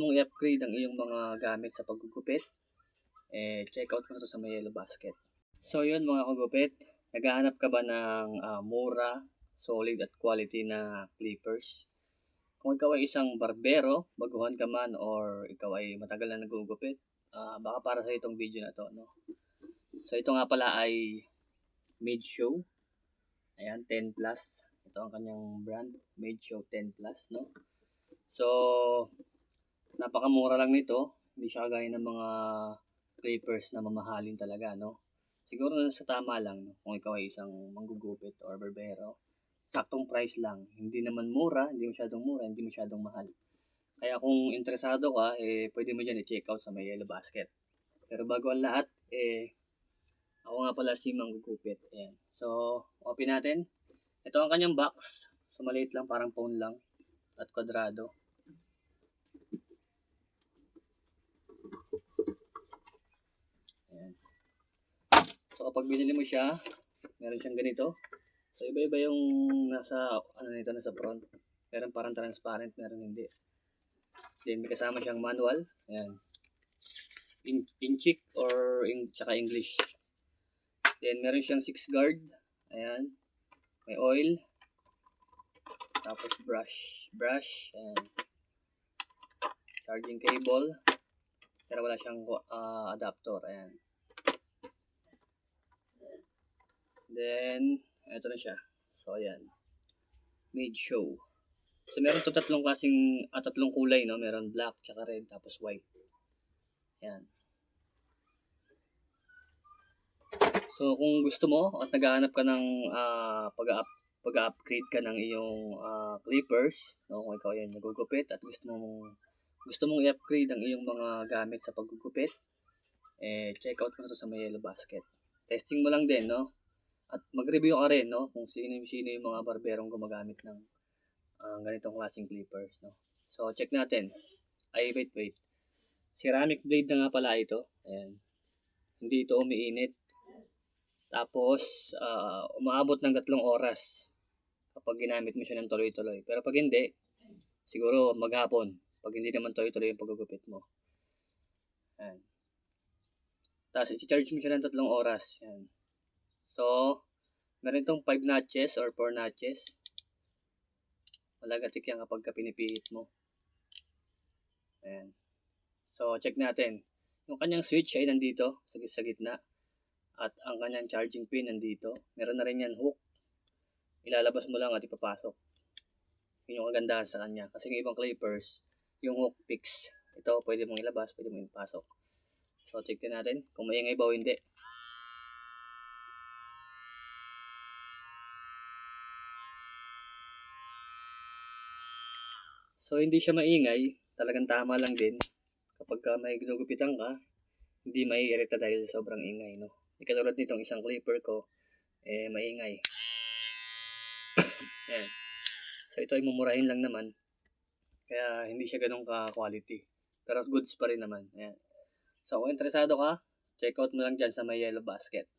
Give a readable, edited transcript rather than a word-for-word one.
Mong i-upgrade ang iyong mga gamit sa paggugupit, check out mo na to sa may Yellow Basket. So yun mga kagupit, naghahanap ka ba ng mura, solid at quality na clippers? Kung ikaw ay isang barbero, baguhan ka man or ikaw ay matagal na nagugupit, baka para sa itong video na to, no? So ito nga pala ay Made Show. Ayan, 10 plus. Ito ang kanyang brand, Made Show 10 plus, no? So napakamura lang nito. Hindi siya kagaya ng mga clippers na mamahalin talaga, no? Siguro sa tama lang, no? Kung ikaw ay isang manggugupit or barbero, saktong price lang. Hindi naman mura, hindi masyadong mura, hindi masyadong mahal. Kaya kung interesado ka, pwede mo dyan i-check out sa may Yellow Basket. Pero bago ang lahat, ako nga pala si Manggugupit. Ayan. So, open natin. Ito ang kanyang box. So, maliit lang, parang phone lang. At kwadrado. Ayan. So, kapag binili mo siya, meron siyang ganito. So, iba-iba yung nasa front. Meron parang transparent, meron hindi. Then, may kasama siyang manual. Ayan. In-check or tsaka English. Then, meron siyang 6 guard. Ayan. May oil. Tapos, brush. Ayan. Charging cable. Pero wala siyang adapter. Ayan. Then, ito na siya. So, ayan. Made Show. So, meron to tatlong kulay, no? Meron black, tsaka red, tapos white. Ayan. So, kung gusto mo at naghahanap ka ng pag-upgrade ka ng iyong clippers, no? Kung ikaw yan nagugupit at gusto mong i-upgrade ang iyong mga gamit sa paggugupit, check out mo na to sa may Yellow Basket. Testing mo lang din, no? At mag-review ka rin, no? Kung sino yung mga barberong gumagamit ng ganitong klaseng clippers, no? So, check natin. Wait. Ceramic blade na nga pala ito. Ayan. Hindi ito umiinit. Tapos, umaabot ng 3 oras kapag ginamit mo siya ng tuloy-tuloy. Pero pag hindi, siguro maghapon. Pag hindi naman tuloy-tuloy yung paggugupit mo. Ayan. Tapos, i-charge mo siya ng 3 oras. Ayan. So, meron itong 5 notches or 4 notches. Malagatik yan kapag pinipihit mo. Ayan. So, check natin. Yung kanyang switch ay nandito sa gitna. At ang kanyang charging pin nandito. Meron na rin yan hook. Ilalabas mo lang at ipapasok. Yun yung kagandahan sa kanya. Kasi yung ibang clippers, yung hook fix. Ito, pwede mong ilabas, pwede mong ipasok. So, check natin kung maingay ba o hindi. So, hindi siya maingay. Talagang tama lang din. Kapag may ginugupitan ka, hindi mai-irita dahil sobrang ingay, no? Katulad nitong isang clipper ko, maingay. Yan. So, ito ay mumurahin lang naman. Kaya, hindi siya ganun ka-quality. Pero goods pa rin naman. Ayan. So, kung interesado ka, check out mo lang dyan sa may Yellow Basket.